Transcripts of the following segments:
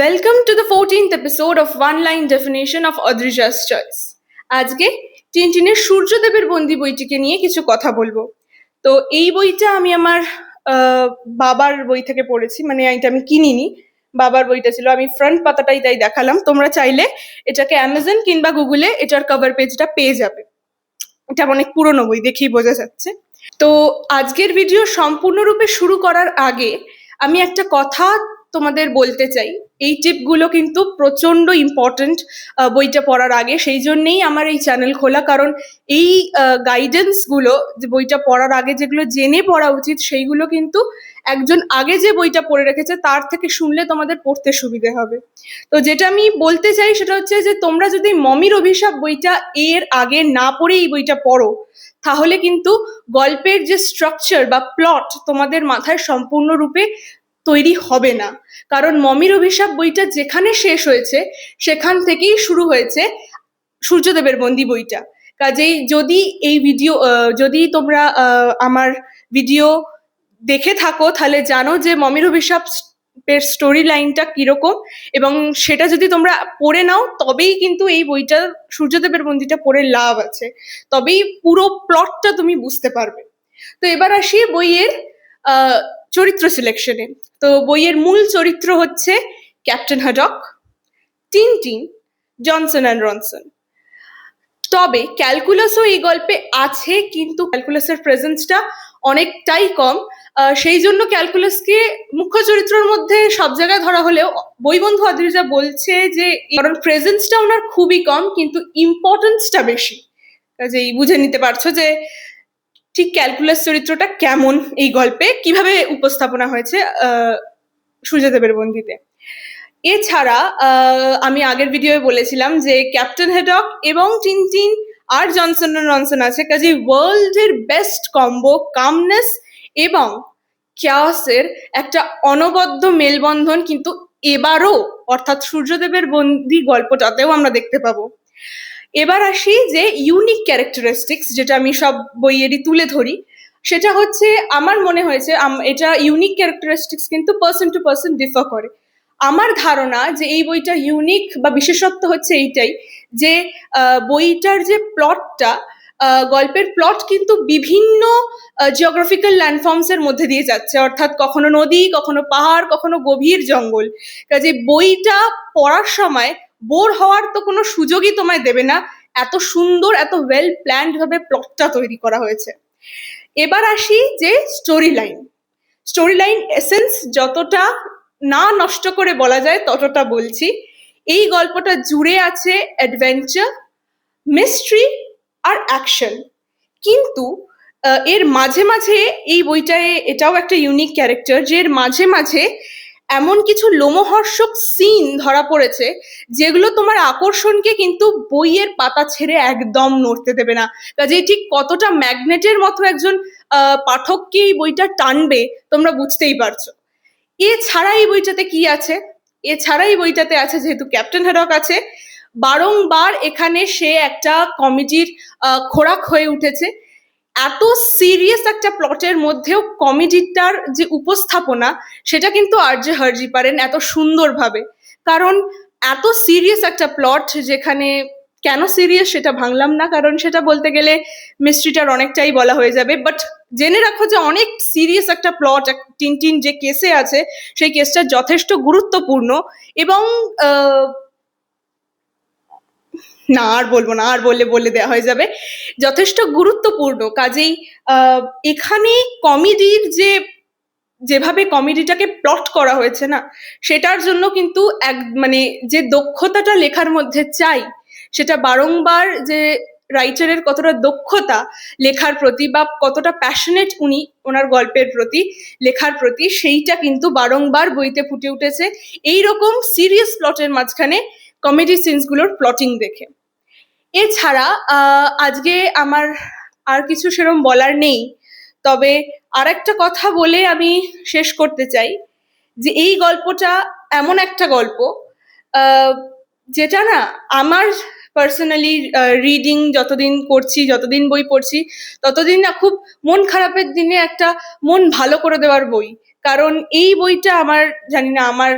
Welcome to the 14th episode of One Line Definition of Adrija's Choice. আজকে টিনটিনের সূর্যদেবের বন্দি বইটিকে নিয়ে কিছু কথা বলবো। তো এই বইটা আমি আমার বাবার বই থেকে পড়েছি, মানে এটা আমি কিনিনি, বাবার বইটা ছিল। আমি ফ্রন্ট পাতাটাই তাই দেখালাম। তোমরা চাইলে এটাকে অ্যামাজন কিংবা গুগলে এটার কভার পেজটা পেয়ে যাবে। এটা অনেক পুরনো বই, দেখেই বোঝা যাচ্ছে। তো আজকের ভিডিও সম্পূর্ণরূপে শুরু করার আগে আমি একটা কথা তোমাদের বলতে চাই। এই টিপগুলো কিন্তু প্রচন্ড ইম্পর্টেন্ট বইটা পড়ার আগে, সেই জন্যেই আমার এই চ্যানেল খোলা। কারণ এই গাইডেন্সগুলো যে বইটা পড়ার আগে যেগুলো জেনে পড়া উচিত, সেইগুলো কিন্তু একজন আগে যে বইটা পড়ে রেখেছে তার থেকে শুনলে তোমাদের পড়তে সুবিধে হবে। তো যেটা আমি বলতে চাই সেটা হচ্ছে যে তোমরা যদি মমির অভিশাপ বইটা এর আগে না পড়ে এই বইটা পড়ো, তাহলে কিন্তু গল্পের যে স্ট্রাকচার বা প্লট তোমাদের মাথায় সম্পূর্ণরূপে তৈরি হবে না। কারণ মমির অভিশাপ বইটা যেখানে শেষ হয়েছে সেখান থেকেই শুরু হয়েছে সূর্যদেবের বন্দি বইটা। কাজেই যদি তোমরা আমার ভিডিও দেখে থাকো তাহলে জানো যে মমির অভিশাপ এর স্টোরি লাইনটা কিরকম, এবং সেটা যদি তোমরা পড়ে নাও তবেই কিন্তু এই বইটা সূর্যদেবের বন্দিটা পড়ে লাভ আছে, তবেই পুরো প্লটটা তুমি বুঝতে পারবে। তো এবার আসি বইয়ের চরিত্র সিলেকশনে। তো বইয়ের মূল চরিত্র হচ্ছে captain হাডক, Tintin, Johnson and Ronson. তবে ক্যালকুলাসও এই গল্পে আছে, কিন্তু ক্যালকুলাসের প্রেজেন্সটা অনেকটাই কম। সেই জন্য ক্যালকুলাসকে মুখ্য চরিত্রের মধ্যে সব জায়গায় ধরা হলেও বইবন্ধু আদ্রিজা বলছে যে কারণ প্রেজেন্সটা ওনার খুবই কম কিন্তু ইম্পর্টেন্সটা বেশি। কাজেই বুঝে নিতে পারছো যে ঠিক ক্যালকুলাস চরিত্রটা কেমন এই গল্পে কিভাবে উপস্থাপনা হয়েছে সূর্যদেবের বন্দিতে। এছাড়া আমি আগের ভিডিওয়ে বলেছিলাম যে ক্যাপ্টেন হেডক এবং টিনটিন আর জনসন রনসন আছে, কাজে ওয়ার্ল্ডের বেস্ট কম্বো, কামনেস এবং ক্যাওসের একটা অনবদ্য মেলবন্ধন কিন্তু এবারও অর্থাৎ সূর্যদেবের বন্দি গল্পটাতেও আমরা দেখতে পাবো। এবার আসি যে ইউনিক ক্যারেক্টারিস্টিক্স, যেটা আমি সব বইয়েরই তুলে ধরি, সেটা হচ্ছে আমার মনে হয়েছে এটা ইউনিক ক্যারেক্টারিস্টিক্স কিন্তু পার্সন টু পার্সন ডিফার করে। আমার ধারণা যে এই বইটা ইউনিক বা বিশেষত্ব হচ্ছে এইটাই যে বইটার যে প্লটটা, গল্পের প্লট কিন্তু বিভিন্ন জিওগ্রাফিক্যাল ল্যান্ডফর্মস এর মধ্যে দিয়ে যাচ্ছে, অর্থাৎ কখনো নদী, কখনো পাহাড়, কখনো গভীর জঙ্গল। কাজে বইটা পড়ার সময় বোর হওয়ার তো কোনো সুযোগই তোমায় দেবে না, এত সুন্দর এত ওয়েল প্ল্যান্ড ভাবে প্লটটা তৈরি করা হয়েছে। এবার আসি যে স্টোরি লাইন এসেন্স যতটা না নষ্ট করে বলা যায় ততটা বলছি। এই গল্পটা জুড়ে আছে অ্যাডভেঞ্চার, মিস্ট্রি আর অ্যাকশন, কিন্তু এর মাঝে মাঝে এই বইটায় এটাও একটা ইউনিক ক্যারেক্টার যে এর মাঝে মাঝে এমন কিছু লোমহর্ষক সিন ধরা পড়েছে যেগুলো তোমার আকর্ষণকে কিন্তু বইয়ের পাতা ছেড়ে একদম নড়তে দেবে না। কাজেই ঠিক কতটা ম্যাগনেটের মতো একজন পাঠককে এই বইটা টানবে তোমরা বুঝতেই পারছো। এছাড়া এই বইটাতে কি আছে? এছাড়া এই বইটাতে আছে, যেহেতু ক্যাপ্টেন হেডক আছে, বারংবার এখানে সে একটা কমেডির খোরাক হয়ে উঠেছে। এত সিরিয়াস একটা প্লটের মধ্যেও কমেডিটার যে উপস্থাপনা সেটা কিন্তু আরজে হারজি পারেন এত সুন্দরভাবে। কারণ এত সিরিয়াস একটা প্লট, যেখানে কেন সিরিয়াস সেটা ভাঙলাম না, কারণ সেটা বলতে গেলে মিস্ট্রিটার অনেকটাই বলা হয়ে যাবে। বাট জেনে রাখো যে অনেক সিরিয়াস একটা প্লট, টিনটিন যে কেসে আছে সেই কেসটা যথেষ্ট গুরুত্বপূর্ণ এবং না আর বলবো না, আর বলে দেওয়া হয়ে যাবে, যথেষ্ট গুরুত্বপূর্ণ। কাজেই এখানে কমেডির যেভাবে কমেডিটাকে প্লট করা হয়েছে না, সেটার জন্য কিন্তু মানে যে দক্ষতাটা লেখার মধ্যে চাই, সেটা বারংবার যে রাইটারের কতটা দক্ষতা লেখার প্রতি বা কতটা প্যাশনেট উনি ওনার গল্পের প্রতি, লেখার প্রতি, সেইটা কিন্তু বারংবার বইতে ফুটে উঠেছে এইরকম সিরিয়াস প্লটের মাঝখানে কমেডি সিনসগুলোর প্লটিং দেখে। এছাড়া আজকে আমার আর কিছু সেরকম বলার নেই, তবে আর একটা কথা বলে আমি শেষ করতে চাই যে এই গল্পটা এমন একটা গল্প যেটা না আমার পার্সোনালি রিডিং যতদিন করছি, যতদিন বই পড়ছি, ততদিন না খুব মন খারাপের দিনে একটা মন ভালো করে দেওয়ার বই। কারণ এই বইটা আমার জানি না আমার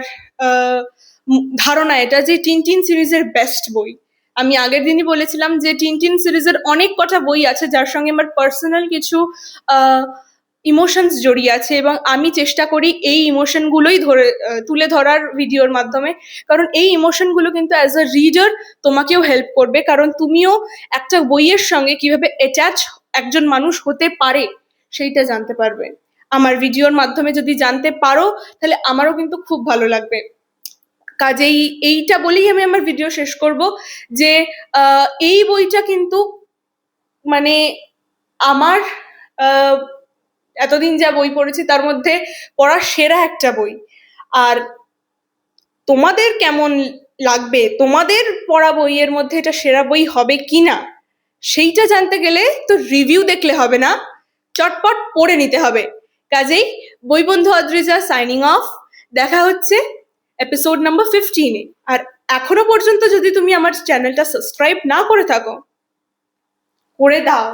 ধারণা এটা যে টিনটিন সিরিজের বেস্ট বই। আমি আগের দিনই বলেছিলাম যে টিনটিন সিরিজের অনেক কটা বই আছে যার সঙ্গে আমার পার্সোনাল কিছু ইমোশনস জড়িয়ে আছে, এবং আমি চেষ্টা করি এই ইমোশনগুলোই তুলে ধরার ভিডিওর মাধ্যমে, কারণ এই ইমোশনগুলো কিন্তু অ্যাজ আ রিডার তোমাকেও হেল্প করবে, কারণ তুমিও একটা বইয়ের সঙ্গে কিভাবে অ্যাটাচ একজন মানুষ হতে পারে সেইটা জানতে পারবে। আমার ভিডিওর মাধ্যমে যদি জানতে পারো তাহলে আমারও কিন্তু খুব ভালো লাগবে। কাজেই এইটা বলেই আমি আমার ভিডিও শেষ করব যে এই বইটা কিন্তু মানে আমার এতদিন যা বই পড়েছি তার মধ্যে পড়া সেরা একটা বই। আর তোমাদের কেমন লাগবে, তোমাদের পড়া বইয়ের মধ্যে এটা সেরা বই হবে কিনা সেইটা জানতে গেলে তো রিভিউ দেখলে হবে না, চটপট পড়ে নিতে হবে। কাজেই বই বন্ধু অদ্রিজা সাইনিং অফ। দেখা হচ্ছে এপিসোড নাম্বার 15-এ। আর এখনো পর্যন্ত যদি তুমি আমার চ্যানেলটা সাবস্ক্রাইব না করে থাকো, করে দাও।